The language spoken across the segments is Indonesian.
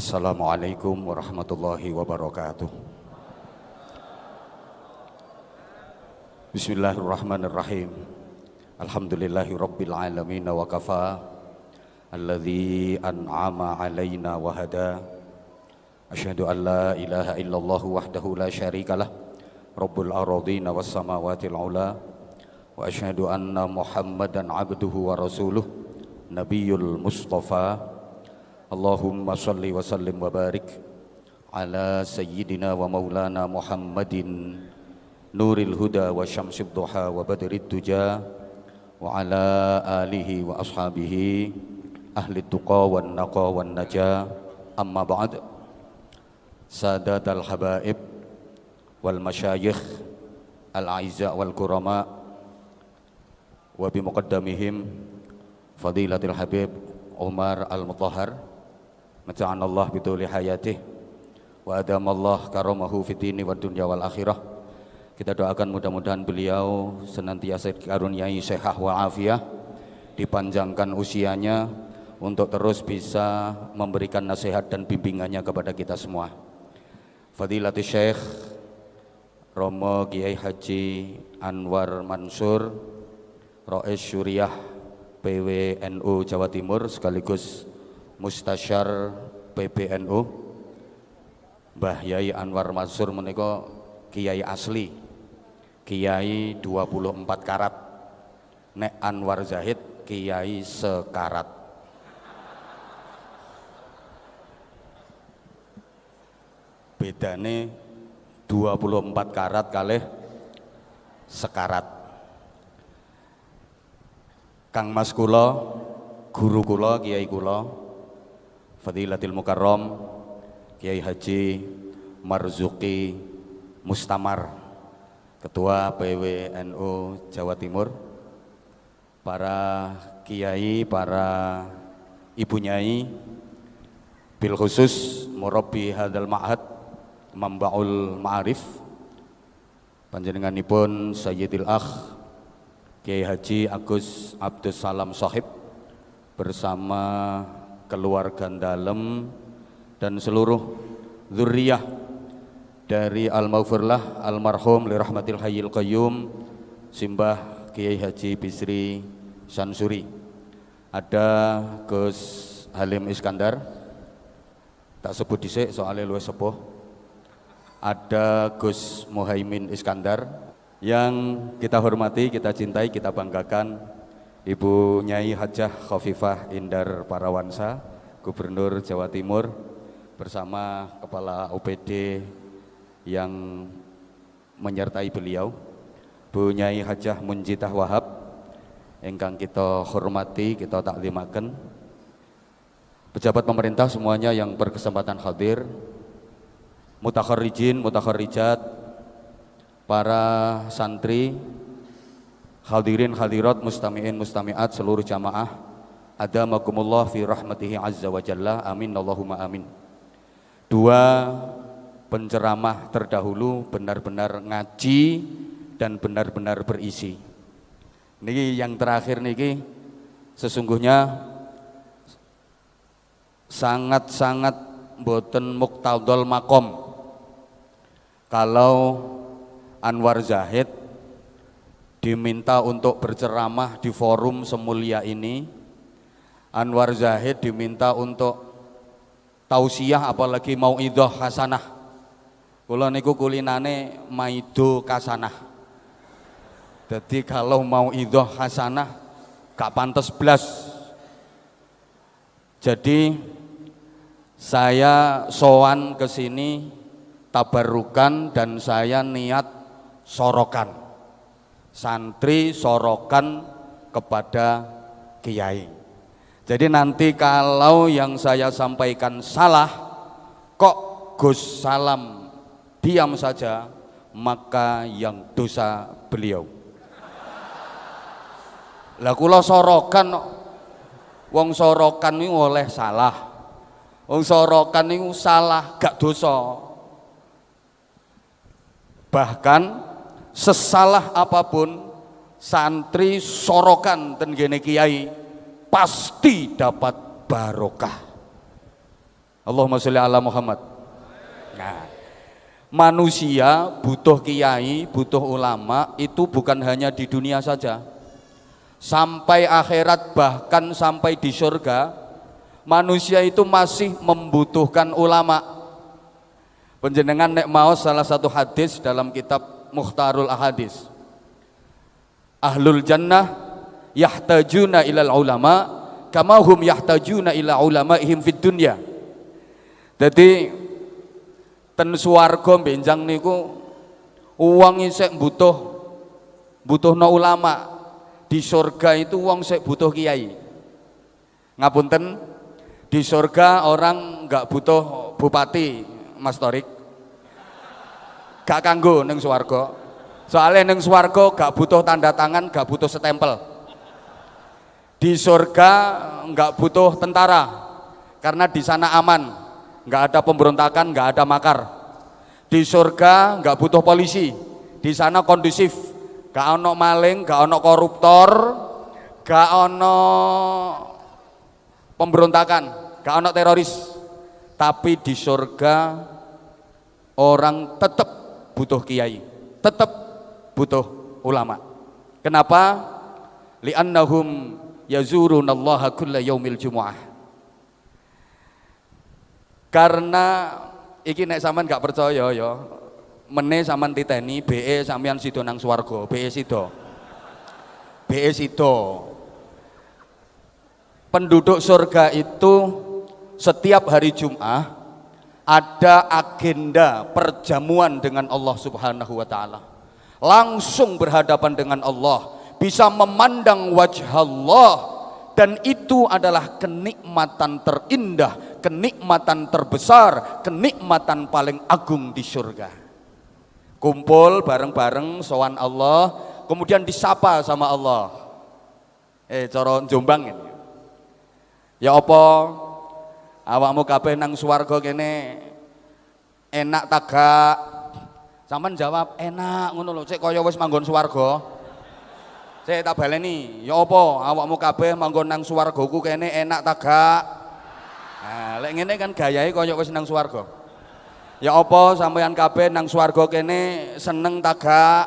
Assalamualaikum warahmatullahi wabarakatuh. Bismillahirrahmanirrahim. Alhamdulillahi rabbil alamin wa kafa alladzi an'ama alaina wa hada. Asyhadu an la ilaha illallah wahdahu la syarikalah rabbul aradina was samawati ula wa asyhadu anna muhammadan abduhu wa rasuluh nabiyul mustafa. Allahumma salli wa sallim wa barik ala sayyidina wa maulana Muhammadin nuril huda wa syamsid duha wa badrid duja wa ala alihi wa ashabihi ahli tuqa wan naqa wan naja. Amma ba'd. Sadatal habaib wal masyayikh al-a'izza wal kurama wa bimuqaddamihim fadilatil habib Umar al-Mutahhar mata'anallah bituli hayatih wa adamallah karamahu fitini wa dunya wal akhirah. Kita doakan mudah-mudahan beliau senantiasa dikaruniai sehat wa afiah, dipanjangkan usianya untuk terus bisa memberikan nasihat dan bimbingannya kepada kita semua. Fadilatul Syekh Romo Kiai Haji Anwar Mansur Rais Syuriah PWNU Jawa Timur sekaligus Mustasyar PBNU, Mbah Yai Anwar Mansur menika kiai asli, kiai 24 karat. Nek Anwar Zahid kiai sekarat. Bedane 24 karat kalih sekarat. Kang Mas kula, guru kula, kiai kula Fadilatil Mukarram Kiai Haji Marzuki Mustamar, Ketua PWNU Jawa Timur, para kiai, para ibu nyai, bil khusus murabbi hadal ma'had Mambaul Ma'arif, panjenenganipun Sayyidil Akh Kiai Haji Agus Abdus Salam Shahib bersama keluarga dalem dan seluruh dzurriyyah dari al-maghfirlah almarhum li rahmatil hayyil qayyum Simbah Kiai Haji Bisri Sansuri. Ada Gus Halim Iskandar, tak sebut dhisik soalnya luwih sepuh. Ada Gus Muhaimin Iskandar yang kita hormati, kita cintai, kita banggakan, Ibu Nyai Hajah Khofifah Indar Parawansa, Gubernur Jawa Timur, bersama Kepala OPD yang menyertai beliau, Bu Nyai Hajah Munjitah Wahab, ingkang kita hormati, kita taklimaken, pejabat pemerintah semuanya yang berkesempatan hadir, mutakharrijin, mutakharrijat, para santri, hadirin hadirat, mustami'in mustami'at, seluruh jamaah, adamakumullah fi rahmatihi azza wa jalla, amin Allahumma amin. Dua penceramah terdahulu benar-benar ngaji dan benar-benar berisi. Niki yang terakhir niki sesungguhnya sangat-sangat mboten muktadol makom kalau Anwar Zahid diminta untuk berceramah di forum semulia ini. Anwar Zahid diminta untuk tausiah, apalagi mauidhah hasanah. Kula niku kulinane maido kasanah. Jadi kalau mauidhah hasanah gak pantes blas. Jadi saya sowan ke sini tabarukan dan saya niat sorokan. Santri sorokan kepada kiai. Jadi nanti kalau yang saya sampaikan salah, kok Gus Salam diam saja, maka yang dosa beliau. Lah kula sorokan, wong sorokan ini oleh salah, wong sorokan ini salah gak dosa. Bahkan sesalah apapun santri sorokan tenggene kiai pasti dapat barokah. Allahumma sholli ala Muhammad. Nah, manusia butuh kiai, butuh ulama itu bukan hanya di dunia saja. Sampai akhirat, bahkan sampai di surga, manusia itu masih membutuhkan ulama. Penjenengan nek mau salah satu hadis dalam kitab Mukhtarul Ahadis, ahlul jannah yahtajuna ilal ulama kama hum yahtajuna ila ulamaihim fid dunya. Jadi ten swarga benjang niku wong isih butuhno ulama. Di surga itu wong sik butuh kiai. Ngapunten, di surga orang nggak butuh bupati, Mas Torik. Gak kanggo ning swarga. Soalnya ning swarga gak butuh tanda tangan, gak butuh stempel. Di surga nggak butuh tentara, karena di sana aman, nggak ada pemberontakan, nggak ada makar. Di surga nggak butuh polisi, di sana kondusif. Gak ono maling, gak ono koruptor, gak ono pemberontakan, gak ono teroris. Tapi di surga orang tetap butuh kiai, tetap butuh ulama. Kenapa? Li'annahum yazurunallaha kulla yaumil jumu'ah. Karena iki nek sampean gak percaya ya, mene sampean titeni BE sampean sido nang swarga, BE sido. Penduduk surga itu setiap hari Jumat ada agenda perjamuan dengan Allah Subhanahu wa taala. Langsung berhadapan dengan Allah, bisa memandang wajah Allah, dan itu adalah kenikmatan terindah, kenikmatan terbesar, kenikmatan paling agung di surga. Kumpul bareng-bareng sowan Allah, kemudian disapa sama Allah. Cara Jombang ini. Ya apa awakmu kabeh nang swarga kene enak ta gak? Sampeyan jawab enak ngono lho, sik kaya wis manggon swarga. Sik tak baleni, ya apa awakmu kabeh manggon nang swargaku kene enak ta gak? Nah, lek ngene kan gayahe kaya wis nang swarga. Ya apa sampeyan kabeh nang swarga kene seneng ta gak?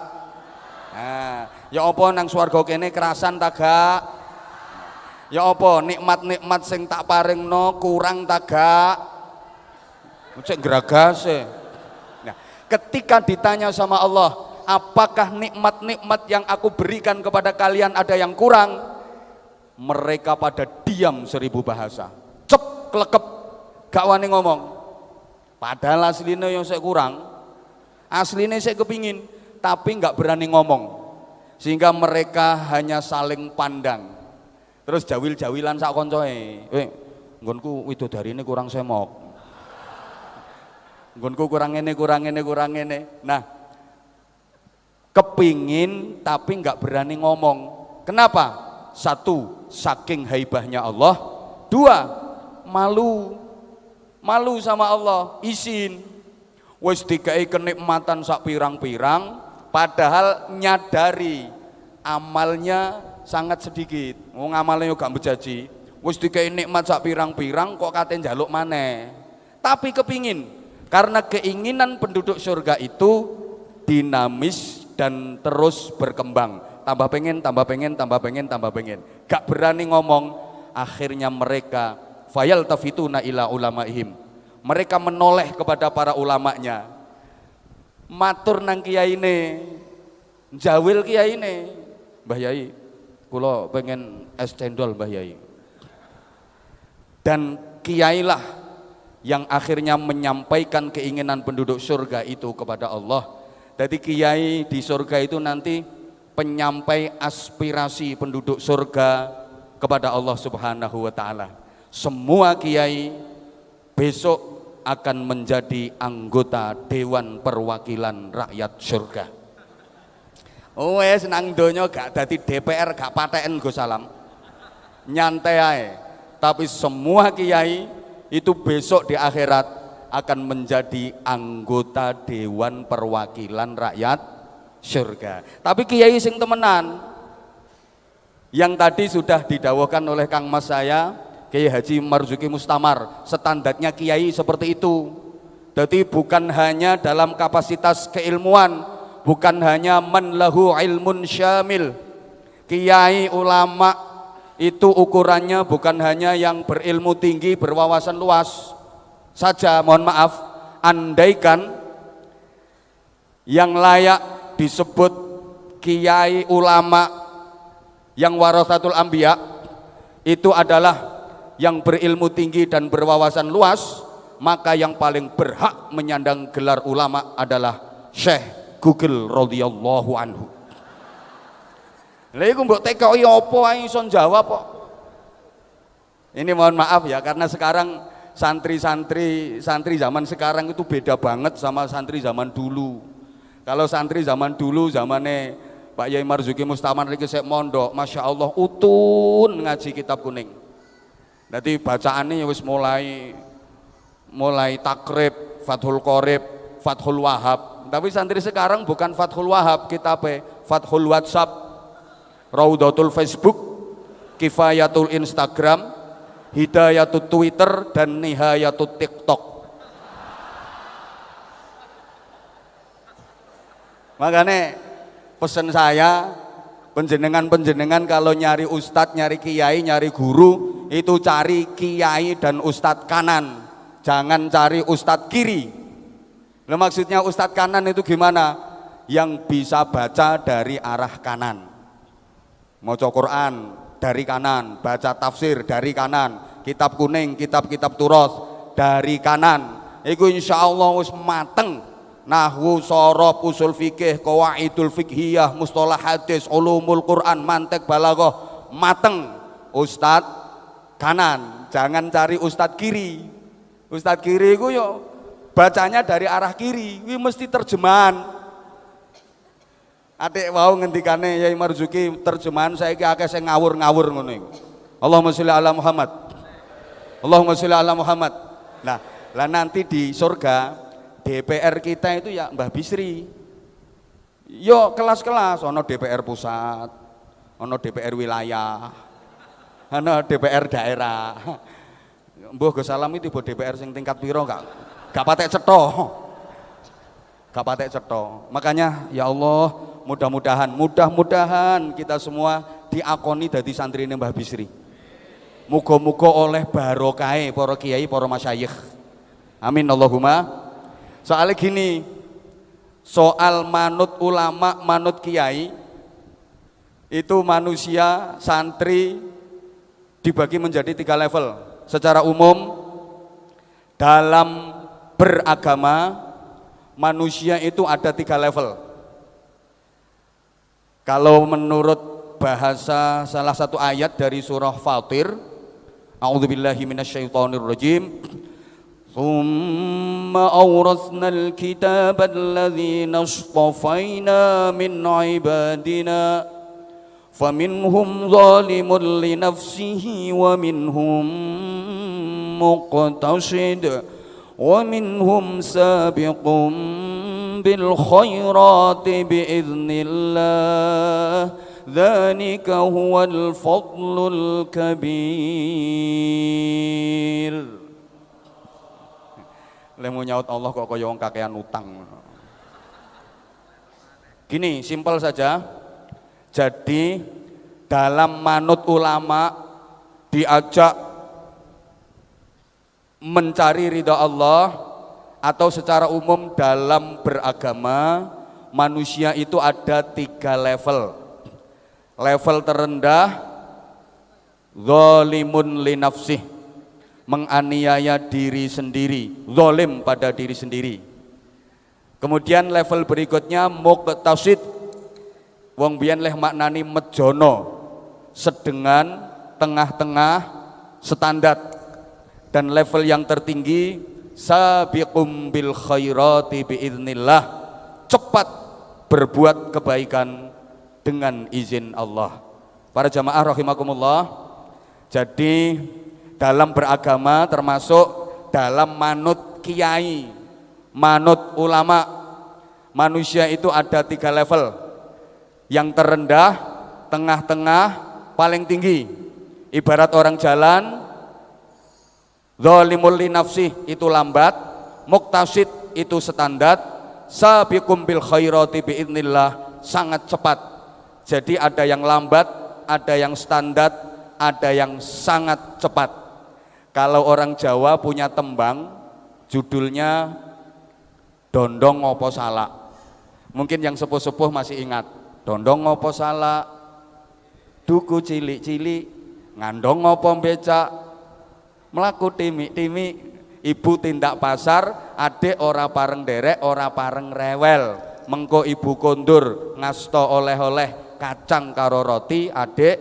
Nah, ya apa nang swarga kene kerasan ta gak? Ya apa nikmat-nikmat sing tak paringno kurang ta gak? Cek geragas e. Nah, ketika ditanya sama Allah, apakah nikmat-nikmat yang aku berikan kepada kalian ada yang kurang? Mereka pada diam 1000 bahasa. Cep klekep, gak wani ngomong. Padahal aslinya yang saya kurang, aslinya saya kepingin, tapi nggak berani ngomong, sehingga mereka hanya saling pandang. Terus jawil-jawilan sak koncoe, nggonku widodarine kurang semok, nggonku kurang ini. Nah, kepingin tapi nggak berani ngomong. Kenapa? Satu, saking haibahnya Allah. Dua, malu sama Allah, izin. Wis dikai kenikmatan sak pirang-pirang, padahal nyadari amalnya sangat sedikit. Wong amalnya gak bejaji. Wis dikai nikmat sak pirang-pirang kok kate njaluk maneh. Tapi kepingin, karena keinginan penduduk surga itu dinamis dan terus berkembang. Tambah pengen. Gak berani ngomong, akhirnya mereka fayal tafituna ila ulamaihim, mereka menoleh kepada para ulamanya, matur nang kiyaine, jawil kiyaine, Mbah Yai, kula pengen es cendol Mbah Yai. Dan kiailah yang akhirnya menyampaikan keinginan penduduk surga itu kepada Allah. Jadi kiai di surga itu nanti penyampai aspirasi penduduk surga kepada Allah Subhanahu wa taala. Semua kiai besok akan menjadi anggota Dewan Perwakilan Rakyat Surga. Wes nang donya gak dadi DPR, gak pateken Gus Salam. Nyantai ae. Tapi semua kiai itu besok di akhirat akan menjadi anggota Dewan Perwakilan Rakyat Surga. Tapi kiai sing temenan, yang tadi sudah didawuhkan oleh Kang Mas saya, Kiai Haji Marzuki Mustamar, standarnya kiai seperti itu. Jadi bukan hanya dalam kapasitas keilmuan, bukan hanya man lahu ilmun syamil. Kiai ulama itu ukurannya bukan hanya yang berilmu tinggi, berwawasan luas saja. Mohon maaf, andaikan yang layak disebut kiai ulama yang warasatul anbiya itu adalah yang berilmu tinggi dan berwawasan luas, maka yang paling berhak menyandang gelar ulama adalah Syekh Google radhiyallahu anhu. Lha iku mbok tekoki apa ae iso jawab kok. Ini mohon maaf ya, karena sekarang santri zaman sekarang itu beda banget sama santri zaman dulu. Kalau santri zaman dulu, zamannya Pak Yai Marzuki Mustamar iki sik mondok, Masya Allah utun ngaji kitab kuning. Nanti bacaannya wis mulai takrib, Fathul Qorib, Fathul Wahab. Tapi santri sekarang bukan Fathul Wahab, kitabnya Fathul WhatsApp, Raudatul Facebook, Kifayatul Instagram, Hidayatul Twitter, dan Nihayatul TikTok. Makanya pesan saya, penjenengan kalau nyari ustadz, nyari kiai, nyari guru, itu cari kiai dan ustadz kanan, jangan cari ustadz kiri. Nah, maksudnya ustadz kanan itu gimana? Yang bisa baca dari arah kanan, maca Quran dari kanan, baca tafsir dari kanan, kitab kuning, kitab-kitab turas dari kanan. Iku insya Allah wis mateng. Nahwu, sorob, usul fikih, qawaidul fikhiyah, mustalah hadis, ulumul Quran, mantek, balaghah, mateng. Ustadz kanan, jangan cari ustadz kiri. Ustadz kiri itu yo bacanya dari arah kiri, ini mesti terjemahan. Adik wau ngendikane Yai Marzuki, terjemahan saya ki akeh sing ngawur-ngawur ngono iku. Allahumma sholli ala Muhammad. Allahumma sholli ala Muhammad. Lah nanti di surga DPR kita itu ya Mbah Bisri. Yo kelas-kelas, ono DPR pusat, ono DPR wilayah, ono DPR daerah. Mbah Gus Salam itu DPR sing tingkat piro gak patek cetha. Gak patek cetha. Makanya ya Allah, mudah-mudahan kita semua diakoni dadi santrine Mbah Bisri. Muga-muga oleh barokahe para kiai, para masyayikh. Amin Allahumma. Soalnya gini, soal manut ulama, manut kiai, itu manusia, santri dibagi menjadi 3 level. Secara umum dalam beragama manusia itu ada 3 level. Kalau menurut bahasa salah satu ayat dari surah Fatir, a'udzubillahi minasyaitonirrajim, ثم أورثنا الكتاب الذين اصطفينا من عبادنا فمنهم ظالم لنفسه ومنهم مقتصد ومنهم سابق بالخيرات بإذن الله ذلك هو الفضل الكبير. Lemu nyaut Allah kok kaya wong kakean utang. Gini, simpel saja. Jadi dalam manut ulama diajak mencari ridha Allah, atau secara umum dalam beragama manusia itu ada 3 level. Level terendah zalimun li nafsih, menganiaya diri sendiri, zalim pada diri sendiri. Kemudian level berikutnya muqtasid, wong biyen leh maknani mejono, sedengan, tengah-tengah, standar. Dan level yang tertinggi sabiqum bil khairati biiznillah, cepat berbuat kebaikan dengan izin Allah. Para jamaah rahimakumullah, jadi dalam beragama termasuk dalam manut kiai, manut ulama, manusia itu ada 3 level. Yang terendah, tengah-tengah, paling tinggi. Ibarat orang jalan, Zalimul li nafsih itu lambat, muqtasid itu standar, sabiqum bil khairati biidznillah sangat cepat. Jadi ada yang lambat, ada yang standar, ada yang sangat cepat. Kalau orang Jawa punya tembang judulnya Dondong Ngopo Salak. Mungkin yang sepuh-sepuh masih ingat. Dondong ngopo salak, duku cilik-cilik, ngandong ngopo becak, melaku timi-timi, ibu tindak pasar, adik ora pareng derek, ora pareng rewel, mengko ibu kondur ngasto oleh-oleh kacang karo roti, adik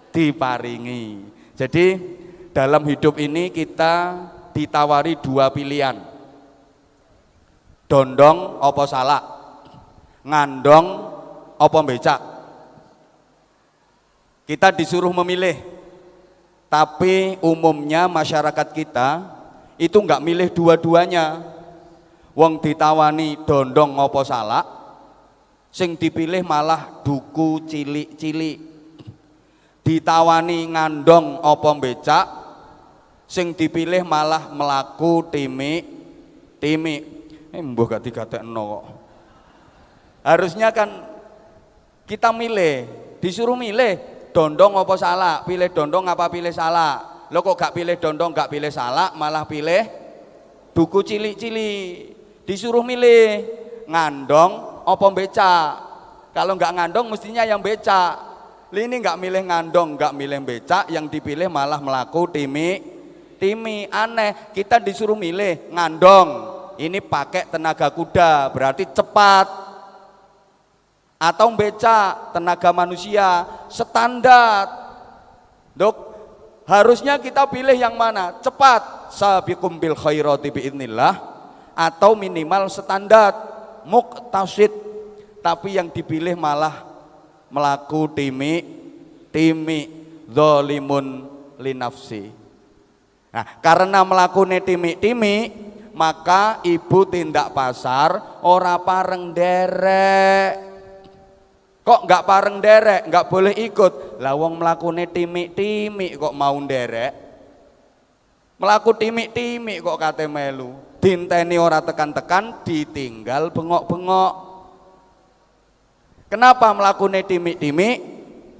diparingi. Jadi dalam hidup ini kita ditawari dua pilihan, dondong opo salak, ngandong opo becak. Kita disuruh memilih, tapi umumnya masyarakat kita itu enggak milih dua-duanya. Wong ditawani dondong opo salak, sing dipilih malah duku cilik-cilik. Ditawani ngandong opo becak, sing dipilih malah melaku timi. Mbuh gak digatekno kok. Harusnya kan kita milih, disuruh milih dondong apa salak, pilih dondong apa pilih salak. Lo kok gak pilih dondong, gak pilih salak, malah pilih duku cilik-cilik. Disuruh milih ngandong apa becak. Kalau gak ngandong mestinya yang becak. Ini gak milih ngandong, gak milih becak, yang dipilih malah melaku timi. Aneh, kita disuruh milih ngandong, ini pakai tenaga kuda, berarti cepat. Atau becak, tenaga manusia, standar. Dok, harusnya kita pilih yang mana? Cepat, sabiqum bil khairati biidznillah, atau minimal standar, muqtasid. Tapi yang dipilih malah melaku timi, zalimun li nafsi. Nah, karena melakukan timi, maka ibu tindak pasar ora pareng derek. Kok nggak pareng derek, nggak boleh ikut. Lah wong melakukan timi kok mau derek. Melaku timi kok kate melu. Dinteni ora tekan-tekan, ditinggal bengok-bengok. Kenapa melakukan timi?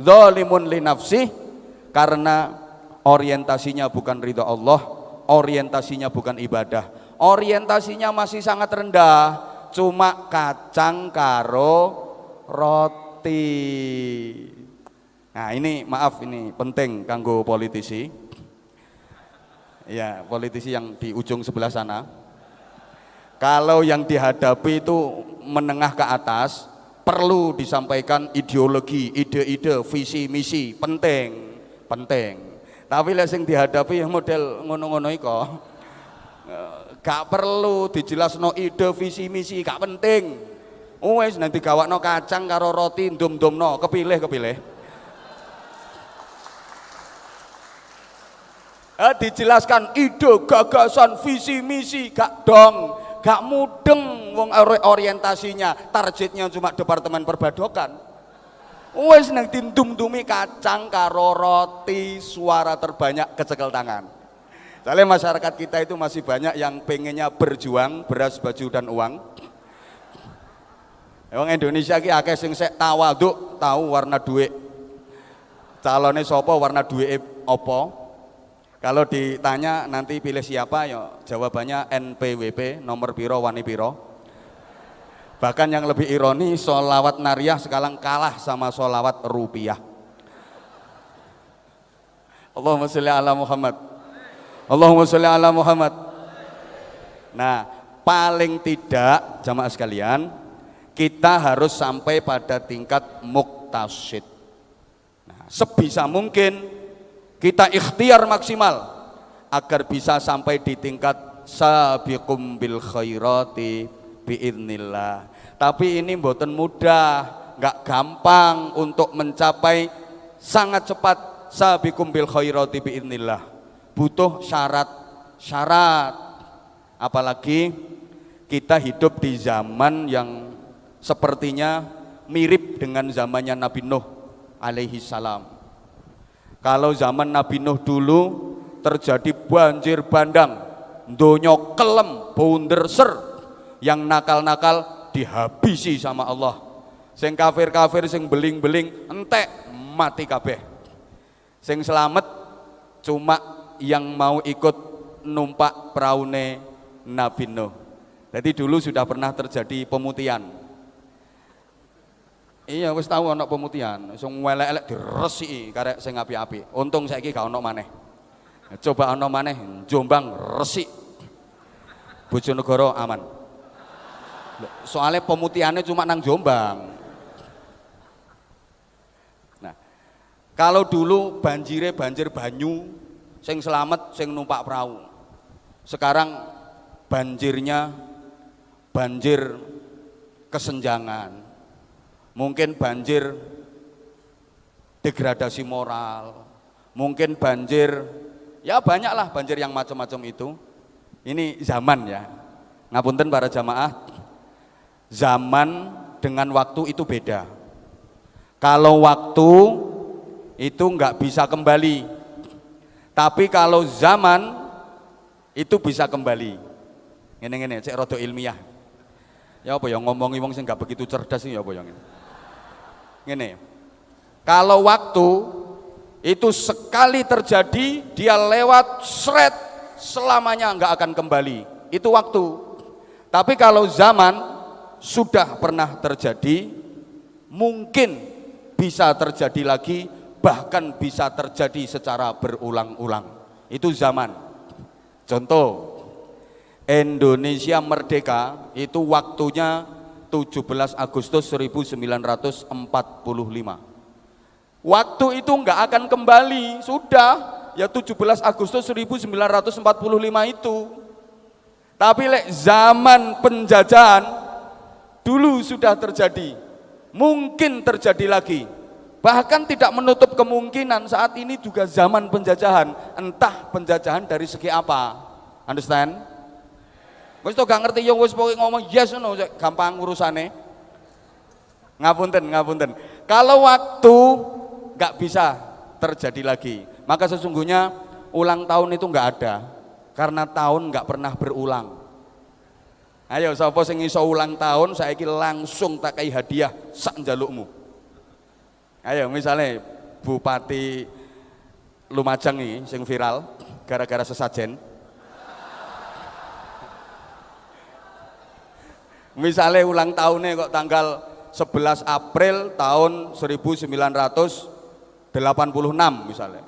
Zalimun li nafsi, karena orientasinya bukan ridha Allah, orientasinya bukan ibadah, orientasinya masih sangat rendah, cuma kacang karo roti. Nah ini maaf, ini penting kanggo politisi, ya politisi yang di ujung sebelah sana. Kalau yang dihadapi itu menengah ke atas, perlu disampaikan ideologi, ide-ide, visi misi, penting. Tapi lek sing dihadapi model ngono-ngono iko, gak perlu dijelasno ide visi misi, gak penting. Wes nanti gawakno kacang karo roti ndom-domno, kepilih. Dijelaskan ide, gagasan, visi misi, gak dong, gak mudeng wong orientasinya, targetnya cuma departemen perbadokan. Wes nang dindum-dumi kacang karo roti, suara terbanyak kecekel tangan. Soalnya masyarakat kita itu masih banyak yang pengennya berjuang, beras, baju dan uang. Wong Indonesia ki akeh sing sek tawaduk, tahu warna duit. Calone sapa, warna duit apa? Kalau ditanya nanti pilih siapa, ya jawabannya NPWP, nomor piro, wani piro. Bahkan yang lebih ironi, sholawat nariyah sekarang kalah sama sholawat rupiah. Allahumma sholli ala Muhammad. Allahumma sholli ala Muhammad. Nah, paling tidak jamaah sekalian, kita harus sampai pada tingkat muqtasid. Nah, sebisa mungkin kita ikhtiar maksimal agar bisa sampai di tingkat sabiqum bil khairati biidznillah. Tapi ini mboten mudah, nggak gampang untuk mencapai sangat cepat sabiqum bil khairati biidznillah. Butuh syarat. Apalagi kita hidup di zaman yang sepertinya mirip dengan zamannya Nabi Nuh alaihi salam. Kalau zaman Nabi Nuh dulu terjadi banjir bandang, donya kelem, bunder ser, yang nakal-nakal dihabisi sama Allah, sing kafir-kafir sing beling-beling entek mati kabeh, sing selamat cuma yang mau ikut numpak peraune Nabi Nuh. Jadi dulu sudah pernah terjadi pemutihan. Iya, wis tahu ana pemutihan, sing elek-elek diresiki karek sing api-api. Untung saiki gak ono maneh. Coba ono maneh Jombang resik. Bojonegoro aman. Soalnya pemutihannya cuma nang Jombang. Nah, kalau dulu banjir banyu, sing selamat sing numpak perahu. Sekarang banjirnya banjir kesenjangan, mungkin banjir degradasi moral, mungkin banjir, ya banyaklah banjir yang macam-macam itu. Ini zaman ya, ngapunten para jamaah, zaman dengan waktu itu beda. Kalau waktu itu nggak bisa kembali, tapi kalau zaman itu bisa kembali. Ngene-ngene, cek rada ilmiah. Ya apa ya ngomongi wong sing gak begitu cerdas ya apa ya ngene. Kalau waktu itu sekali terjadi dia lewat seret selamanya nggak akan kembali. Itu waktu. Tapi kalau zaman sudah pernah terjadi, mungkin bisa terjadi lagi, bahkan bisa terjadi secara berulang-ulang. Itu zaman. Contoh, Indonesia merdeka itu waktunya 17 Agustus 1945. Waktu itu nggak akan kembali, sudah ya 17 Agustus 1945 itu. Tapi zaman penjajahan dulu sudah terjadi, mungkin terjadi lagi. Bahkan tidak menutup kemungkinan saat ini juga zaman penjajahan, entah penjajahan dari segi apa. Understand? Wis to gak ngerti yo wis pokoke ngomong yes ngono gampang urusane. Ngapunten. Kalau waktu gak bisa terjadi lagi, maka sesungguhnya ulang tahun itu gak ada, karena tahun gak pernah berulang. Ayo sapa sing iso ulang tahun saiki langsung tak kai hadiah sak njalukmu. Ayo misalnya Bupati Lumajang ini sing viral gara-gara sesajen. Misalnya ulang tahunnya kok tanggal 11 April tahun 1986 misalnya.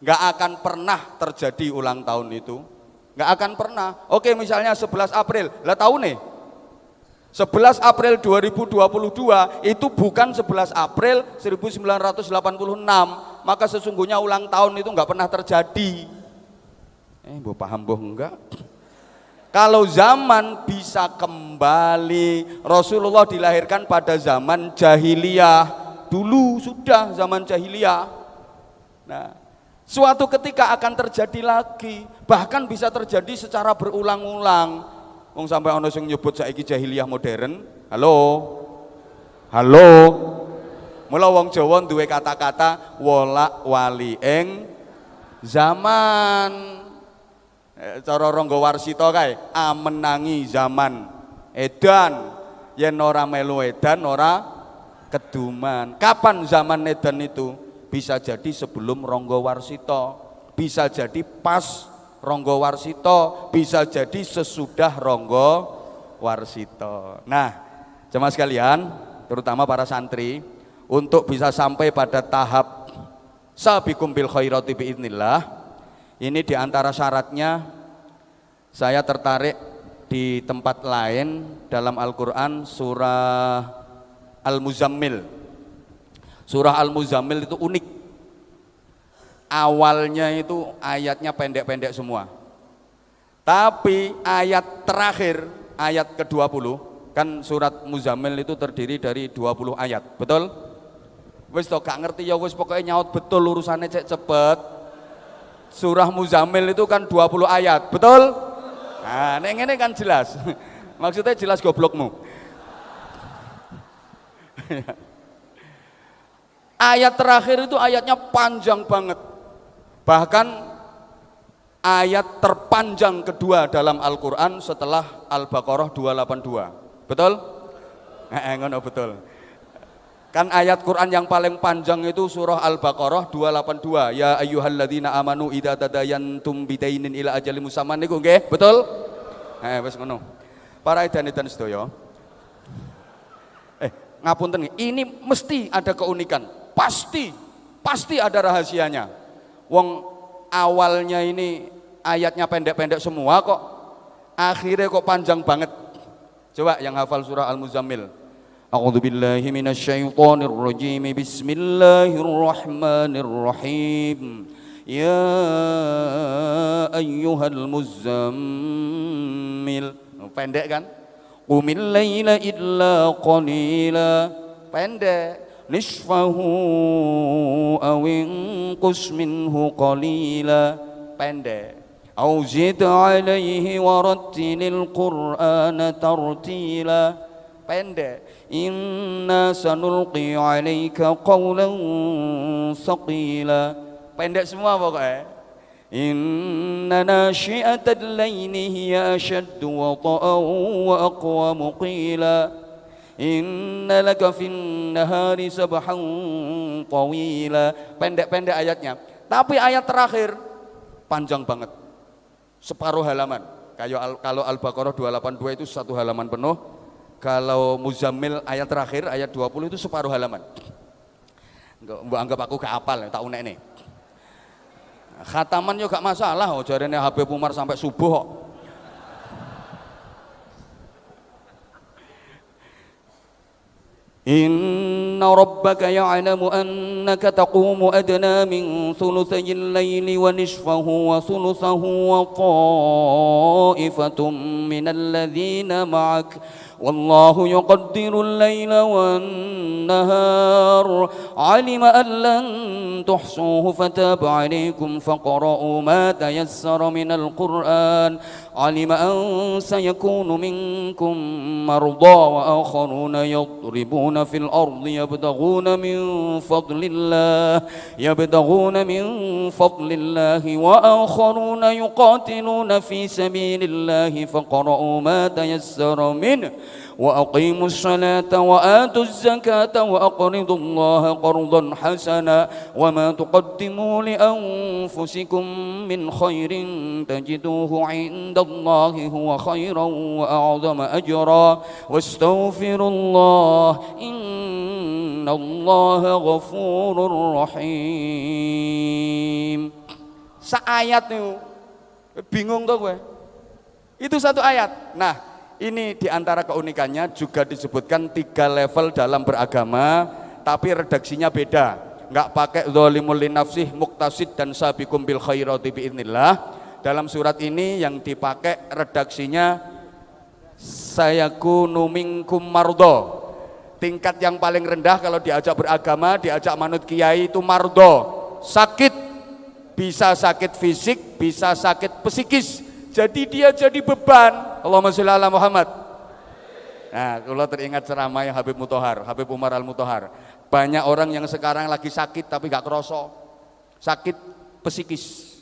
Nggak akan pernah terjadi ulang tahun itu. Nggak akan pernah. Oke misalnya 11 April, lah tahunnya 11 April 2022 itu bukan 11 April 1986, maka sesungguhnya ulang tahun itu nggak pernah terjadi. Bu paham boh enggak? Kalau zaman bisa kembali, Rasulullah dilahirkan pada zaman jahiliyah, dulu sudah zaman jahiliyah. Nah, suatu ketika akan terjadi lagi, bahkan bisa terjadi secara berulang-ulang. Wong sampai ono sing nyebut saiki jahiliyah modern. Halo. Mula wong Jawa duwe kata-kata wolak wali ing zaman. Cara Rangga Warsita kae amenangi zaman edan, yen ora melu edan ora keduman. Kapan zaman edan itu? Bisa jadi sebelum Rangga Warsita, bisa jadi pas Rangga Warsita, bisa jadi sesudah Rangga Warsita. Nah, jemaah sekalian, terutama para santri, untuk bisa sampai pada tahap sabiqum bil khairati biidznillah, ini diantara syaratnya saya tertarik di tempat lain dalam Al-Quran, surah Al-Muzammil. Surah Al-Muzammil itu unik. Awalnya itu ayatnya pendek-pendek semua. Tapi ayat terakhir, ayat ke-20, kan surat Muzammil itu terdiri dari 20 ayat, betul? Wis to gak ngerti ya wis pokoknya nyaut betul urusannya cek cepet. Surah Muzammil itu kan 20 ayat, betul? Nah, ini kan jelas. Maksudnya jelas goblokmu. Ayat terakhir itu ayatnya panjang banget. Bahkan ayat terpanjang kedua dalam Al-Quran setelah Al-Baqarah 282. Betul? Ngono betul. Kan ayat Quran yang paling panjang itu surah Al-Baqarah 282. Ya ayyuhalladzina amanu idza tadayantum bidainin ila ajalin musamman niku nggih, betul? Wis ngono. Para edan-edan sedaya. Ngapunten, ini mesti ada keunikan. Pasti ada rahasianya. Wong awalnya ini ayatnya pendek-pendek semua kok. Akhirnya kok panjang banget. Coba yang hafal surah Al-Muzammil. A'udzu billahi minasyaitonir rajim. Bismillahirrahmanirrahim. Ya ayyuhal muzammil. Pendek kan? Qumil laila illa qalila. Pendek. Nisfahu aw inqus minhu qalila. Pendek. Au zid alaihi warattilil qur'ana tartila. Pendek. Inna sanulqi alaika qawlan thaqila. Pendek semua pokoknya. Inna nasyi'atal laili hiya ashaddu wata'an wa aqwamu qila. Inna laka fin nahari sabhan tawila. Pendek-pendek ayatnya. Tapi ayat terakhir panjang banget. Separuh halaman. Kayak kalau Al-Baqarah 282 itu satu halaman penuh. Kalau Muzammil ayat terakhir ayat 20 itu separuh halaman. Mbak anggap aku gak hafal, tak unek nih. Khataman yo gak masalah, jarene Habib Umar sampai subuh kok. Inna rabbaka ya'lamu annaka taqumu adna min thuluthayil layli wa nisfahu wa thuluthahu wa ta'ifatum minal ladzina ma'ak wallahu yuqaddirul layla wan nahar alima an lan tuhsuhu fataba alaykum faqra'u ma tayassara minal qur'an alima an sayakunu minkum marda wa akharuna yadribuna في الأرض يبتغون من فضل الله وآخرون يقاتلون في سبيل الله فقرأوا ما تيسر منه وأقيموا الصلاة وآتوا الزكاة وأقرضوا الله قرضا حسنا وما تقدموا لأنفسكم من خير تجدوه عند الله هو خيرا وأعظم أجرا واستغفروا الله إن الله غفور رحيم. Seayat itu bingung tuh gue. Itu satu ayat. Nah, ini diantara keunikannya juga disebutkan 3 level dalam beragama, tapi redaksinya beda. Nggak pakai zalimun li nafsih, muqtasid dan sabiqum bil khairati biidznillah. Dalam surat ini yang dipakai redaksinya sayakunu minkum mardo. Tingkat yang paling rendah kalau diajak beragama, diajak manut kiai itu mardo, sakit, bisa sakit fisik, bisa sakit psikis. Jadi dia jadi beban. Allahumma sholli ala Muhammad. Nah, kalau teringat ceramah Habib Mutahar, Habib Umar Al-Mutahar. Banyak orang yang sekarang lagi sakit tapi gak kroso. Sakit psikis.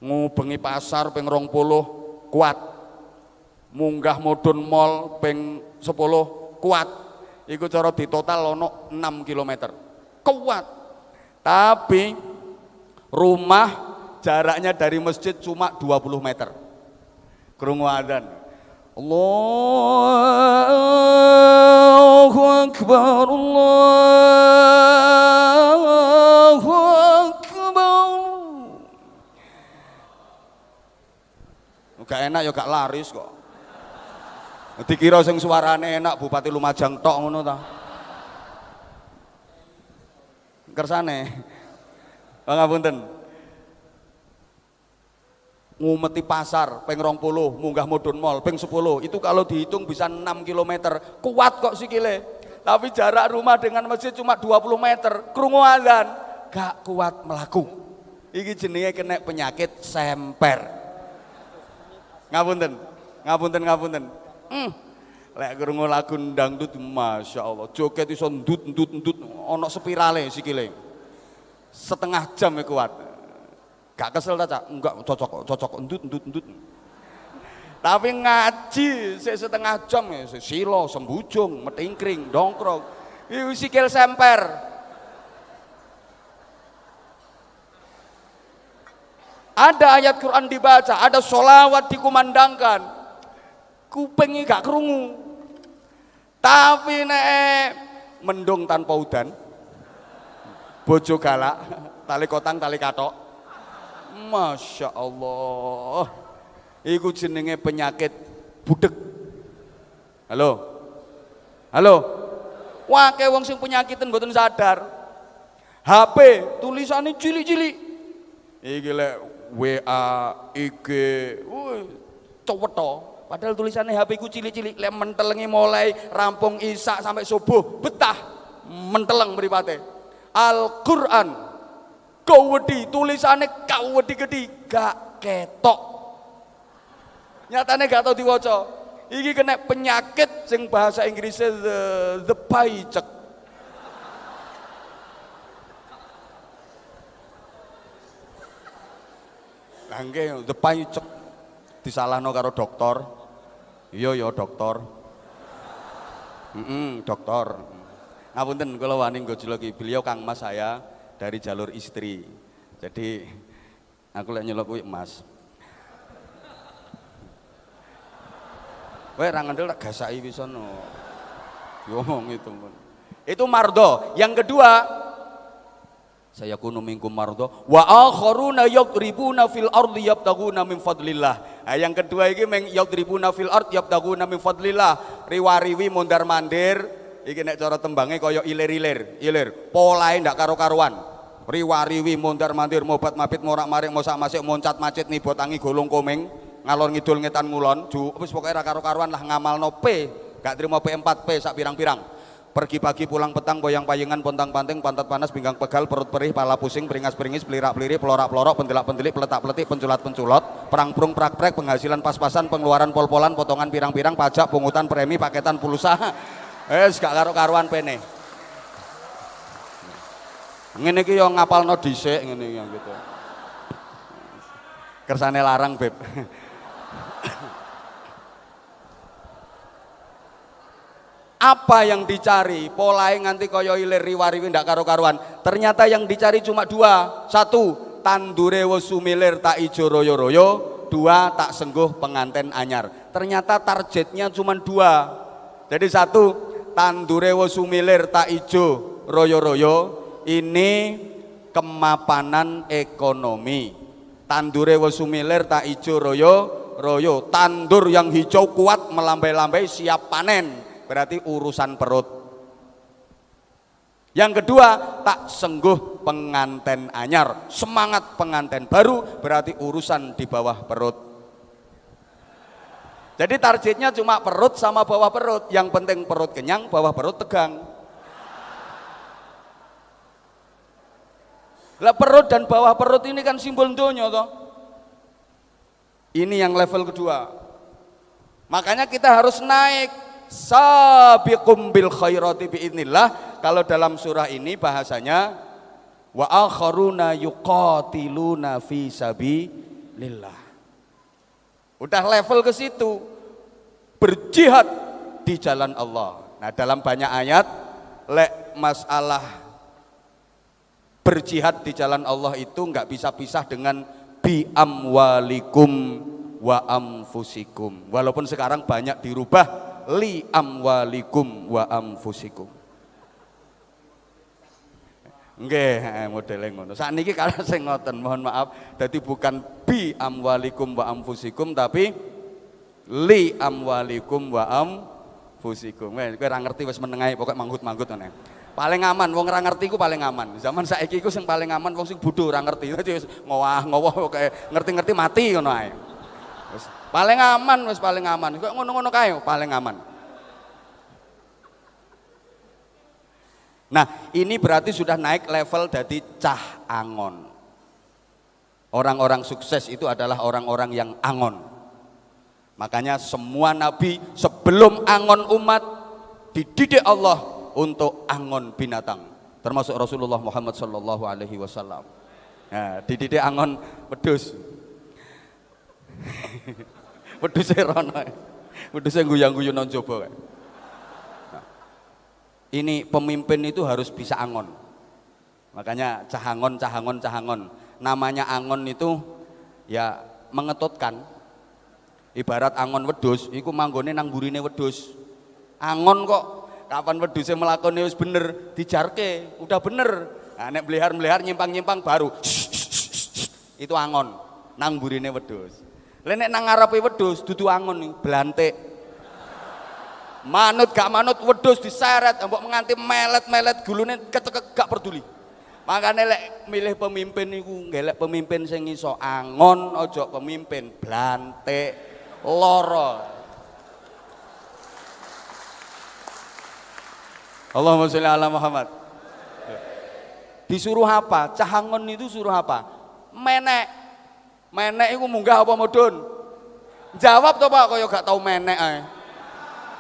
Ngubengi pasar ping 20 kuat. Munggah mudhun mall ping 10 kuat. Iku cara ditotal ono 6 km. Kuat. Tapi rumah jaraknya dari masjid cuma 20 meter. Krungu adzan. Allahu Akbar, Allahu Akbar. Gak enak ya gak laris kok. Dikira sing suarane enak Bupati Lumajang tok ngono ta. Kersane. Pangapunten. Ngumeti pasar ping 20, munggah mudhun mall ping 10. Itu kalau dihitung bisa 6 km. Kuat kok sikile. Tapi jarak rumah dengan masjid cuma 20 meter. Krungu adzan, gak kuat melaku. Iki jenenge kena penyakit semper. Ngapunten. Lek krungu lagu dangdut Masya Allah, joget iso ndut ono spirale sikile. Setengah jam kuat. Gak kesel ta, Cak? Enggak, cocok, endut. Tapi ngaji setengah jam ya, silo, sembujung, metingkring, dongkrong. Iku sikil semper. Ada ayat Quran dibaca, ada sholawat dikumandangkan. Kupingnya gak kerungu. Tapi nek mendung tanpa udan, bojo galak, tali kotang, tali katok. Masya Allah, iku jenenge penyakit budek. Halo, wake wong sing penyakitan mboten sadar. HP tulisannya cilik-cilik. Iki lek WA, IG, cowet to. Padahal tulisannya HP ku cilik-cilik. Lek mentelengi mulai rampung isak sampai subuh, betah menteleng mripate. Al-Qur'an kawedi tulisannya kawedi gede gak ketok, nyatane gak tau diwaca. Iki kena penyakit sing bahasa Inggrisnya the paycheck. Langge the paycheck disalahno karo dokter. Iya dokter. Dokter. Ngapunten kula wani nggojeloki beliau Kang Mas saya dari jalur istri. Jadi aku lek nyelok kuwi Mas. Kowe ra ngandel tak gasaki pisan no. Ngomong itu. Itu mardo. Yang kedua, saya kunu minkum mardo wa akharuna yadribuna fil ardi yabtaguna min fadlillah. Nah, yang kedua iki meng yadribuna fil ardi yabtaguna min fadlillah. Riwariwi mondar-mandir iki nek cara tembange kaya ilir-ilir, polahe ndak karo-karuan. Riwariwi mondar-mandir mobat mapit morak-marik mosak-masik moncat macet nibot tangi golong komeng ngalor ngidul ngetan ngulon wis pokoke ra karo-karuan lah ngamalno P gak trimo P4P sak pirang-pirang. Pergi pagi pulang petang boyang-payengan pontang-panting pantat panas pinggang pegal perut perih pala pusing peringas-peringis pelirak-peliri pelorak-pelorok pendelak-pendelik peletak-peletik penculat-penculot perang-perung prak-prek penghasilan pas-pasan pengeluaran pol-polan potongan pirang-pirang pajak pungutan premi paketan pulsa wis gak karo-karuan pene. Ngene iki yo ngapalno dhisik ngene iki gitu. Kersane larang, Beb. Apa yang dicari? Polahe nganti kaya ilir riwariwi ndak karo-karuan. Ternyata yang dicari cuma dua. Satu, tandure wis sumilir tak ijo royo-royo. Dua, tak sengguh penganten anyar. Ternyata targetnya cuma dua. Jadi satu, tandure wis sumilir tak ijo royo-royo. Ini kemapanan ekonomi. Tandure wis sumilir tak ijo royo-royo. Tandur yang hijau kuat melambai-lambai siap panen. Berarti urusan perut. Yang kedua, tak sengguh penganten anyar. Semangat penganten baru berarti urusan di bawah perut. Jadi targetnya cuma perut sama bawah perut. Yang penting perut kenyang, bawah perut tegang. Lah perut dan bawah perut ini kan simbol donya toh. Ini yang level kedua. Makanya kita harus naik. Sabiqum bil khairati biidznillah. Kalau dalam surah ini bahasanya wa akharuna yuqatiluna fi sabilillah. Udah level ke situ. Berjihad di jalan Allah. Nah, dalam banyak ayat masalah berjihad di jalan Allah itu nggak bisa pisah dengan bi amwalikum wa amfusikum. Walaupun sekarang banyak dirubah li amwalikum wa amfusikum. Nggih, modele ngono. Sakniki kalau sing ngoten, mohon maaf, dadi bukan bi amwalikum wa amfusikum tapi li amwalikum wa amfusikum. Kowe ora ngerti wis menengae pokoke manggut-manggut ngene. Paling aman wong ora ngerti ku paling aman. Zaman saiki ku sing paling aman wong sing bodho ora ngerti. Dadi wis ngowah-ngowah pokoke ngerti-ngerti mati ngono ae. Wis paling aman, wis paling aman. Kok ngono-ngono kae paling aman. Nah, ini berarti sudah naik level dari cah angon. Orang-orang sukses itu adalah orang-orang yang angon. Makanya semua nabi sebelum angon umat dididik Allah untuk angon binatang, termasuk Rasulullah Muhammad sallallahu alaihi wasallam. Nah, dididik angon wedhus. Wedhuse rono. Wedhuse guyang-guyu nang jaba. Nah, ini pemimpin itu harus bisa angon. Makanya cahangon. Namanya angon itu ya mengetutkan. Ibarat angon wedhus, iku manggone nang burine wedhus. Angon kok kapan wedhuse melakoni wis bener, dijarke, udah bener. Nah, nek melihar nyimpang baru itu angon nang burine wedhus. Lah nek nang ngarepe wedhus dudu angon nih, blantik. Manut gak manut wedhus diseret, mbok nganti melet-melet gulune kecekek gak peduli. Makane lek milih pemimpin niku ngelek pemimpin sing iso angon, aja pemimpin blantik lara. Allahumma sholli ala Muhammad. Disuruh apa? Cahangon itu suruh apa? Menek. Menek itu munggah apa mudun? Jawab toh Pak, kaya gak tau menek ae.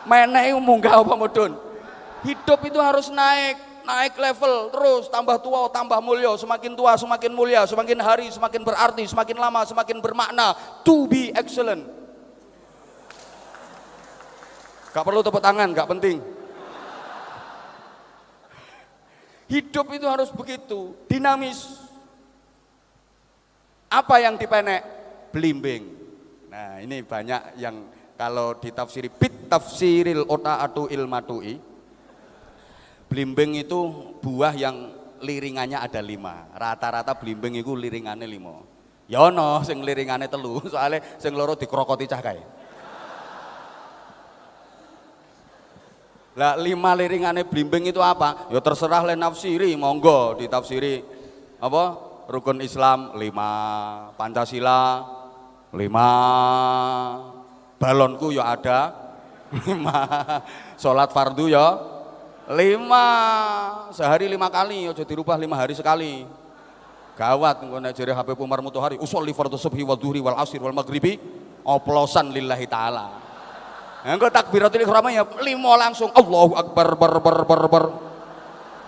Menek itu munggah apa mudun? Hidup itu harus naik level terus, tambah tua, tambah mulia, semakin tua semakin mulia, semakin hari semakin berarti, semakin lama semakin bermakna. To be excellent. Gak perlu tepuk tangan, gak penting. Hidup itu harus begitu, dinamis. Apa yang dipenek? Blimbing. Nah, ini banyak yang kalau ditafsiri bit tafsiril ota'atu ilmatui. Blimbing itu buah yang liringannya ada 5. Rata-rata blimbing itu liringannya 5. Ya ono sing liringannya 3, soalnya sing loro dikrokoti cah kae. Lah 5 liringane blimbing itu apa? Ya terserah le nafsiri, monggo ditafsiri apa? Rukun Islam 5, Pancasila 5, balonku ya ada 5, sholat fardu ya 5, sehari 5 kali, aja dirubah 5 hari sekali. Gawat engko nek jere HP Umar Mutahari, usolli fardhu subhi wal dhuhri wal asri wal maghribi oplosan lillahi taala. Engko takbiratul ihram ya 5 langsung Allahu akbar bar.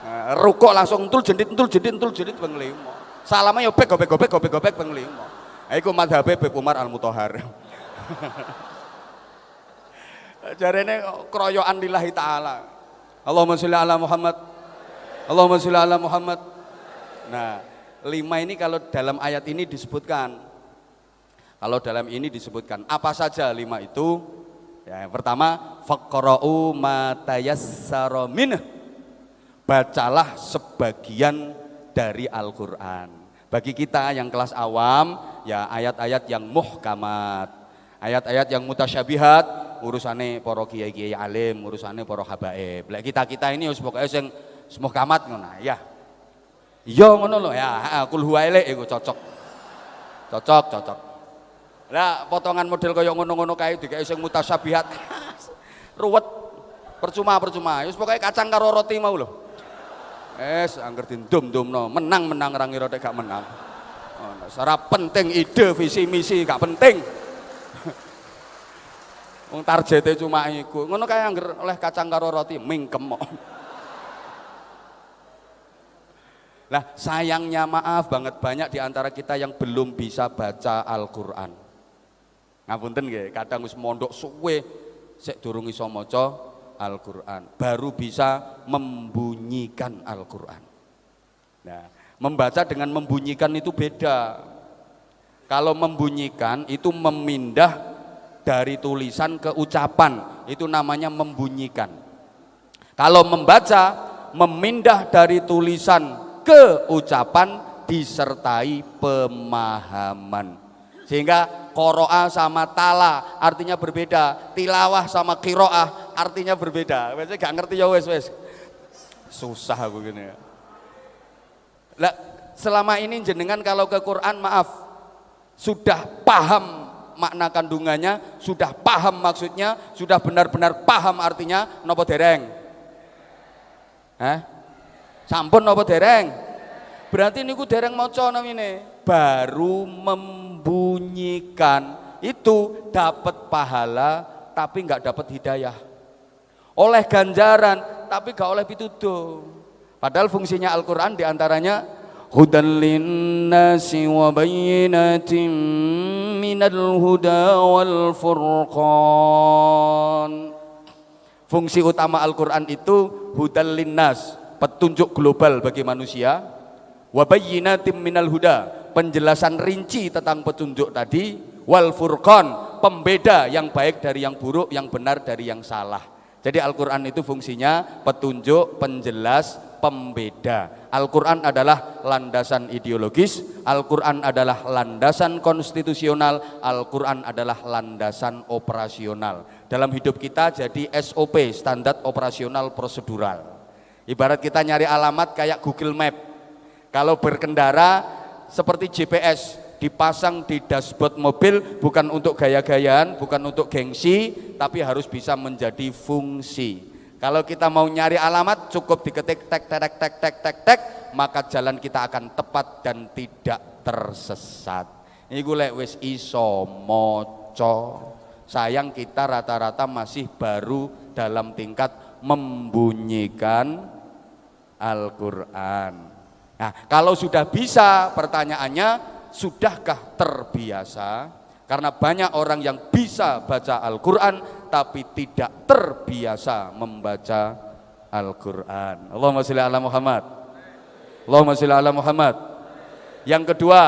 Nah, rukuk langsung entul jendit ping 5. Salamnya ya gobek ping 5. Iku mazhabe Beb Umar Al Mutahhar. Jarene keroyokan lillahi taala. Allahumma sholli ala Muhammad. Allahumma sholli ala Muhammad. Nah, 5 ini kalau dalam ayat ini disebutkan. Kalau dalam ini disebutkan apa saja 5 itu? Ya, yang pertama, faqra'u ma tayassara minhu. Bacalah sebagian dari Al-Qur'an. Bagi kita yang kelas awam, ya ayat-ayat yang muhkamat. Ayat-ayat yang mutasyabihat, urusane para kiai-kiai alim, urusane para habaib. Lek kita-kita ini wis pokoke sing muhkamat ngono ya. Iya ngono lho ya, kul huwa elek iku cocok. Lah potongan model kaya ngono-ngono kae dikek sing mutasyabihat. Ruwet. Percuma. Wis pokoke kacang karo roti mau lho. Angger dindum-dumno, menang ra ngira gak menang. Ora penting ide, visi misi gak penting. Wong targete cuma iku. Ngono kae angger oleh kacang karo roti mingkem kok. Lah sayangnya maaf banget banyak di antara kita yang belum bisa baca Al-Qur'an. Ngapunten nggih, kadang wis mondok suwe sik durung iso maca Al-Qur'an, baru bisa membunyikan Al-Qur'an. Nah, membaca dengan membunyikan itu beda. Kalau membunyikan itu memindah dari tulisan ke ucapan, itu namanya membunyikan. Kalau membaca memindah dari tulisan ke ucapan disertai pemahaman. Sehingga qoro'ah sama tala artinya berbeda, tilawah sama qiraah artinya berbeda. Biasanya gak ngerti ya wes. Susah aku gini ya. Lah selama ini jenengan kalau ke Quran maaf sudah paham makna kandungannya, sudah paham maksudnya, sudah benar-benar paham artinya napa dereng? Sampun napa dereng? Berarti niku dereng maca namine. Baru membunyikan itu dapat pahala tapi enggak dapat hidayah. Oleh ganjaran tapi enggak oleh pituduh. Padahal fungsinya Al-Qur'an diantaranya Hudan linnasi wa bayyinatin minal huda wal furqan. Fungsi utama Al-Qur'an itu hudan linnas, petunjuk global bagi manusia, wa bayyinatin minal huda, penjelasan rinci tentang petunjuk tadi, wal furqan, pembeda yang baik dari yang buruk, yang benar dari yang salah. Jadi Al-Quran itu fungsinya petunjuk, penjelas, pembeda. Al-Quran adalah landasan ideologis, Al-Quran adalah landasan konstitusional, Al-Quran adalah landasan operasional. Dalam hidup kita jadi SOP, standar operasional prosedural. Ibarat kita nyari alamat kayak Google Map. Kalau berkendara seperti GPS, dipasang di dashboard mobil bukan untuk gaya-gayaan, bukan untuk gengsi, tapi harus bisa menjadi fungsi. Kalau kita mau nyari alamat cukup diketik tek tek tek tek tek tek, maka jalan kita akan tepat dan tidak tersesat. Iku lek wis iso maca. Sayang kita rata-rata masih baru dalam tingkat membunyikan Al-Qur'an. Nah, kalau sudah bisa, pertanyaannya sudahkah terbiasa? Karena banyak orang yang bisa baca Al-Quran tapi tidak terbiasa membaca Al-Quran. Allahumma sholli ala Muhammad. Allahumma sholli ala Muhammad. Yang kedua,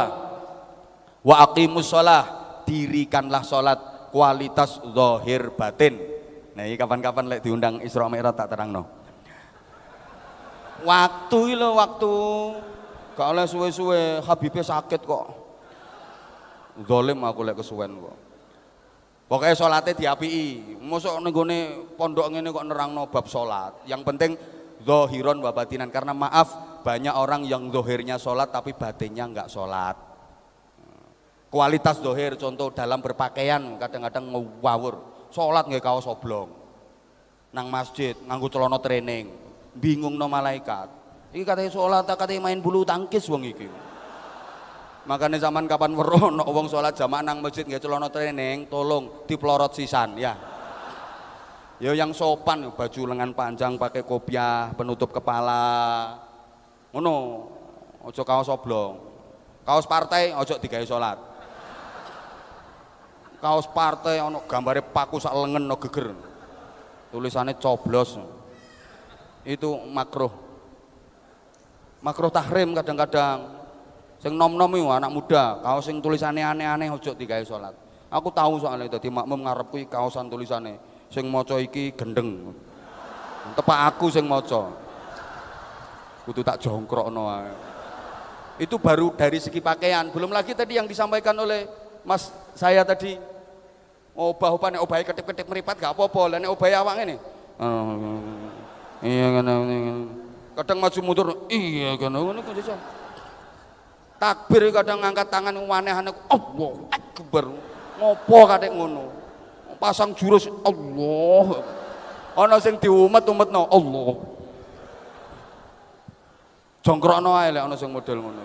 wa aqimus sholah, dirikanlah sholat, kualitas zahir batin. Nah ini kapan-kapan lek diundang Isra Mi'raj tak terangno. Waktu gak oleh suwe-suwe, Habibie sakit kok. Zalim aku lek kesuwen kok. Pokoknya sholatnya diapii. Mosok nenggone pondok ngene kok nerangno bab sholat. Yang penting zahiron wa batinan, karena maaf banyak orang yang zahirnya sholat tapi batinnya enggak sholat. Kualitas zahir contoh dalam berpakaian kadang-kadang ngawur. Sholat nggak kaos oblong. Nang masjid nganggo celana training. Bingung no malaikat. Iki katanya sholat, katanya main bulu tangkis wong iki. Makanya zaman kapan weruh no wong sholat jamaah nang masjid nggak celana training, tolong dipelorot sisan ya. Ya yang sopan, baju lengan panjang, pakai kopiah, penutup kepala. Ngono, ojo kaos oblong. Kaos partai ojo digawe sholat. Kaos partai ono gambare paku sak lengen no geger. Tulisannya coblos. Itu makruh. Makruh tahrim kadang-kadang. Sing nom-nom iku anak muda, kaos sing tulisannya aneh-aneh ojo digawe salat. Aku tahu soalnya dadi makmum ngarepku kaosan tulisannya sing maca iki gendeng. Tepak aku sing maca. Kudu tak jongkrokno ae. Itu baru dari segi pakaian, belum lagi tadi yang disampaikan oleh Mas saya tadi. Obah-obah nek obahe ketip-ketip meripat gak apa-apa, lah nek obahe awak ngene. Iya kan. Kadang maju mundur, iya kan, takbir kadang ngangkat tangan aneh-aneh, Allahu Akbar, ngopo kadek ngono, pasang jurus Allah, ana sing diumet-umetno Allah, jongkrokno ae lek ana sing model ngono.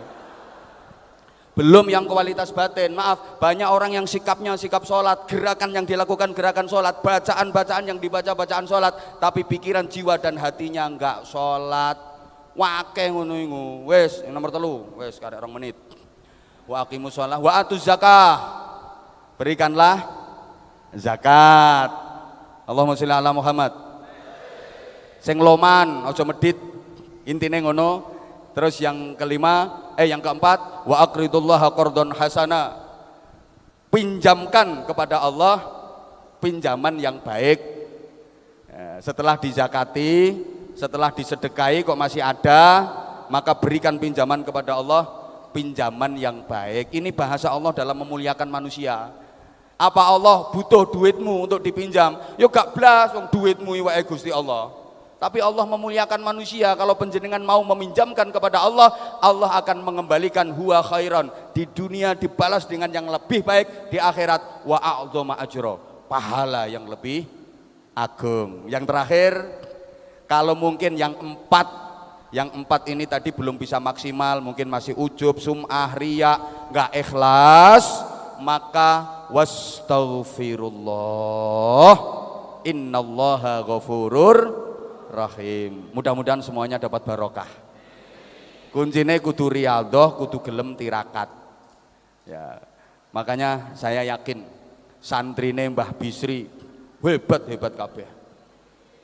Belum yang kualitas batin, maaf, banyak orang yang sikapnya sikap sholat, gerakan yang dilakukan gerakan sholat, bacaan-bacaan yang dibaca bacaan sholat, tapi pikiran, jiwa dan hatinya enggak sholat. Wake ngono iku. Wis, nomor 3, wis karek 2 menit. Wa aqimus shalah wa atuz zakah. Berikanlah zakat. Allahumma sholli ala Muhammad. Sing loman aja medhit. Intine ngono. Terus yang keempat, wa aqridullaha qardon hasana. Pinjamkan kepada Allah pinjaman yang baik. Setelah dizakati, setelah disedekahi kok masih ada, maka berikan pinjaman kepada Allah, pinjaman yang baik. Ini bahasa Allah dalam memuliakan manusia. Apa Allah butuh duitmu untuk dipinjam? Yo gak blas wong duitmu wae Gusti Allah. Tapi Allah memuliakan manusia. Kalau penjenengan mau meminjamkan kepada Allah, Allah akan mengembalikan huwa khairan. Di dunia dibalas dengan yang lebih baik, di akhirat wa a'dzama ajra, pahala yang lebih agung. Yang terakhir, kalau mungkin yang empat ini tadi belum bisa maksimal, mungkin masih ujub, sum'ah, riya, enggak ikhlas, maka wastaghfirullah, innallaha ghafurur rahim. Mudah-mudahan semuanya dapat barokah. Kuncine kudu riyadhah, kudu gelem tirakat. Ya. Makanya saya yakin santrine Mbah Bisri hebat-hebat kabeh.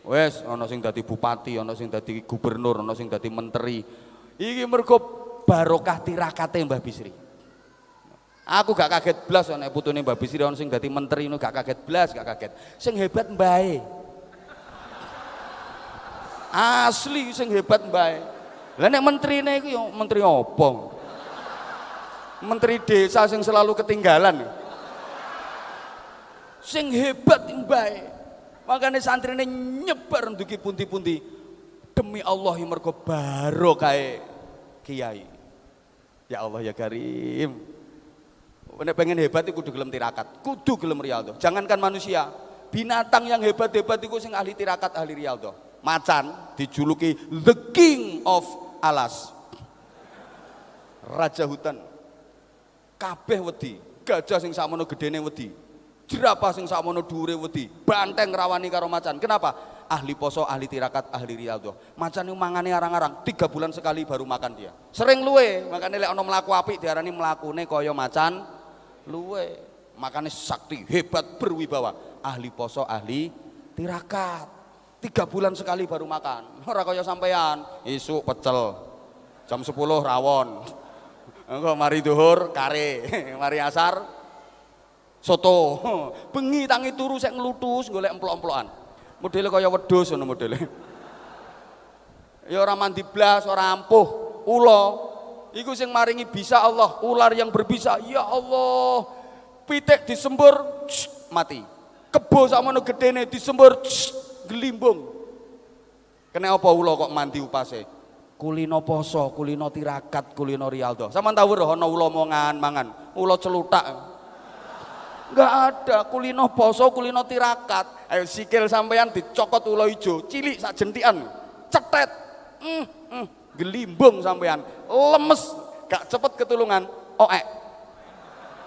Wes ana sing dadi bupati, ana sing dadi gubernur, ana sing dadi menteri. Iki mergo barokah tirakate Mbah Bisri. Aku gak kaget blas ana putune Mbah Bisri ana sing dadi menteri ngono gak kaget blas, gak kaget. Sing hebat mbae. Asli sing hebat mbae. Lah nek menterine iku yo menteri apa? Menteri desa sing selalu ketinggalan. Sing hebat mbae. Makanya santrine nyebar ndugi pundi-pundi demi Allah yang mergo barokah kiai. Ya Allah ya Karim. Nek pengen hebat iku kudu gelem tirakat, kudu gelem riyadhah. Jangankan manusia, binatang yang hebat-hebat iku sing ahli tirakat, ahli riyadhah. Macan dijuluki the king of alas. Raja hutan. Kabeh wedi, gajah sing sakmono gedene wedi. Jerapah sing sakmono dhuwure wedi, banteng rawani karo macan. Kenapa? Ahli poso, ahli tirakat, ahli riyadhah. Macan itu mangane arang-arang, 3 bulan sekali baru makan dia. Sering luwe, makanya lek ana mlaku apik diarani mlakune kaya macan luwe. Makane sakti, hebat, berwibawa. Ahli poso, ahli tirakat. 3 bulan sekali baru makan. Ora kaya sampean, isuk pecel. Jam 10 rawon. Engko mari zuhur kare, mari asar soto, bengi tangi turu sek nglutus golek emplok-emplokan. Modele kaya wedhus ngono modele. Ya ora mandi blas, ora ampuh. Ula iku sing maringi bisa Allah, ular yang berbisa. Ya Allah. Pitik disembur mati. Kebo sakmono gedene disembur gelimbung. Kene apa ula kok mandi upase? Kulino poso, kulino tirakat, kulino riyadhah. Sampeyan tahu weruh ana ula mangan, ula celutak. Enggak ada kulino poso, kulino tirakat. Ayo sikil sampean dicokot ula ijo, cilik sak jentikan. Cetet. Gelimbung sampean, lemes, gak cepet ketulungan. Oek.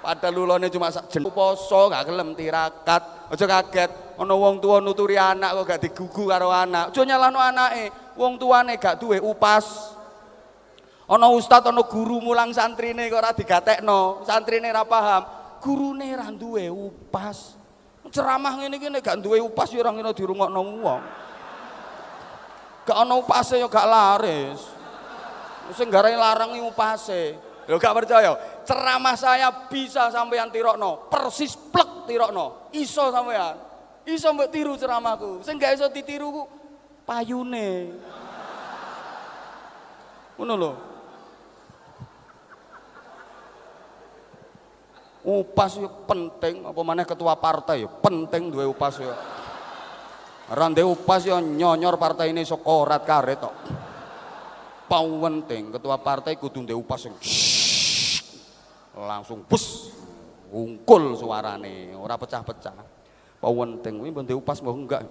Padahal ulane cuma sak jentikan. Poso gak gelem tirakat. Aja kaget, ana wong tuwa nuturi anak kok gak digugu karo anak. Aja nyalahno anake, wong tuane gak duwe upas. Ana ustad, ana guru mulang santrine kok ora digatekno, santrine ora paham. Gurune ra duwe upas. Ceramah ngene iki nek gak duwe upas ya ora ngene dirungokno wong. Gak ana upase ya gak laris. Sing garane larang iki upase. Lho gak percaya? Ceramah saya bisa sampeyan tirokno, persis plek tirokno. Iso sampeyan. Iso mbok tiru ceramahku. Sing gak iso ditiru ku payune. Ngono lho. Upas yo penting, apa maneh ketua partai yo penting duwe upas yo. Ora ndek upas yo nyonyor partai ini iso korat karet tok. Penting ketua partai kudu ndek upas sing langsung bus wungkul suarane, ora pecah-pecah. Penting kuwi ndek upas mbok enggak.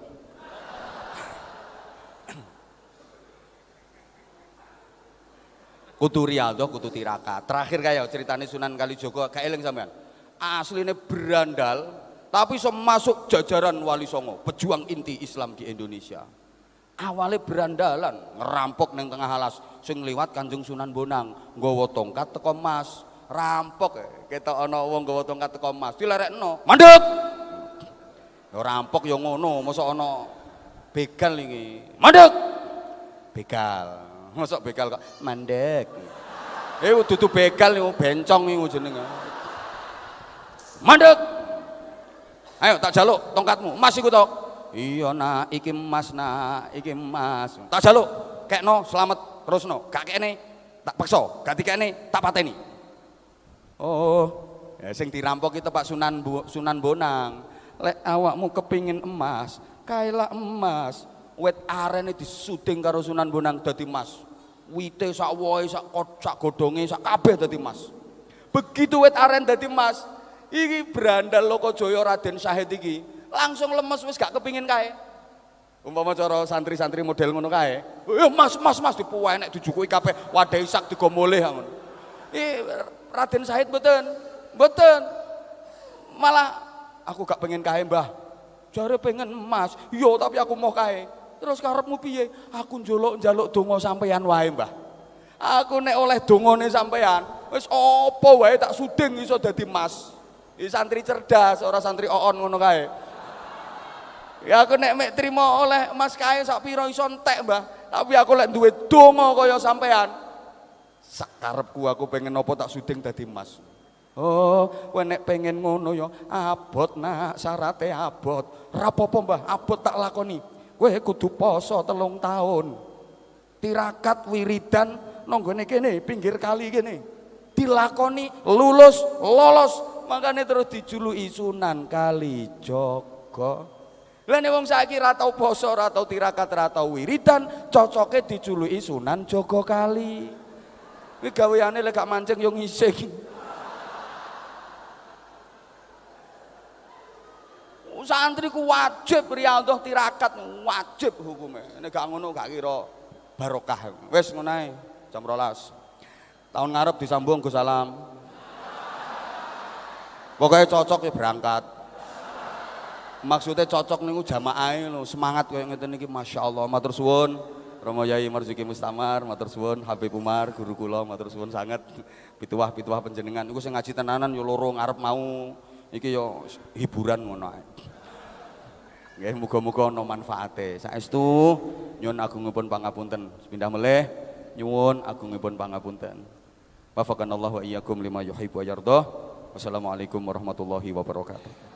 Kudu riyadhah, kudu tirakat. Terakhir kaya ceritane Sunan Kalijaga gak eling sampean. Asline berandal tapi iso masuk jajaran Wali Songo, pejuang inti Islam di Indonesia. Awalnya berandalan, ngerampok neng tengah alas, sing liwat Kanjeng Sunan Bonang, nggawa tongkat teko emas, rampok ketok ana wong nggawa tongkat teko emas, dilerekno, mandek. Ya rampok ya ngono, mosok ana begal iki. Mandek. Begal. Mosok begal kok mandek. Dudu begal niku bencong niku jenenge. Mandek. Ayo tak jaluk tongkatmu, emas iku to. Iya nak, iki emas nak, iki emas. Tak jaluk, kekno selamat terusno. Gak kene, tak paksa, gak dikene, tak pateni. Oh, ya sing dirampok itu Pak Sunan Bonang. Lek awakmu kepingin emas, kaila emas. Wit arene disuding karo Sunan Bonang dadi emas. Wite sak wohe, sak godhonge, sak kabeh dadi emas. Begitu wit aren dadi emas, iki berandal Lokajaya Raden Syahid iki langsung lemes wis gak kepingin kae. Umpama cara santri-santri model ngono kae, "Ya mas dipuweh nek dijukui kabeh wadahi sak digo moleh ngono." Raden Syahid mboten. Malah aku gak pengen kae, Mbah. Jare pengen emas. Iya, tapi aku mau kae. Terus karepmu piye? Aku njaluk donga sampeyan wae, Mbah. Aku nek oleh dongane sampean, wis apa wae tak suding iso dadi emas. Iki santri cerdas, ora santri oon ngono kae. Ya aku nek mek trimo oleh emas kae sak pira iso entek, Mbah. Tapi aku lek duwe donga kaya sampean, sakarepku aku pengen apa tak suding dadi emas. Oh, kowe nek pengen ngono ya abot nak, syarate abot. Ora apa-apa, Mbah, abot tak lakoni. Kowe kudu poso 3 tahun. Tirakat wiridan nang gone kene pinggir kali kene. Dilakoni lulus lolos, makane terus dijuluki Sunan Kalijaga. Lah nek wong saiki ra tau poso, ra tau tirakat, ra tau wiridan, cocoke dijuluki Sunan Jogokali. Kuwi gaweane lek gak mancing yo ngising. Santri ku wajib riyadhah tirakat, wajib hukume. Nek gak ngono gak kira barokah. Wis ngono ae, jam 12. Tahun ngarep disambung Gus Salam. Pokoknya cocok ya berangkat. Maksudnya cocok niku jamaahe lho, semangat koyo ngeten iki masyaallah. Matur suwun Romo Yai Marzuki Mustamar, matur suwun Habib Umar guru kula, matur suwun sanget pituwah-pituwah panjenengan. Iku sing ngaji tenanan yo loro ngarep mau. Iki yo hiburan ngono ae. Nggih, muga-muga ana manfaate. Saestu nyuwun agungipun pangapunten. Pindah melih nyuwun agungipun pangapunten. Wafaqanallahu wa iyyakum lima yuhibbu wa yardah. Wassalamualaikum warahmatullahi wabarakatuh.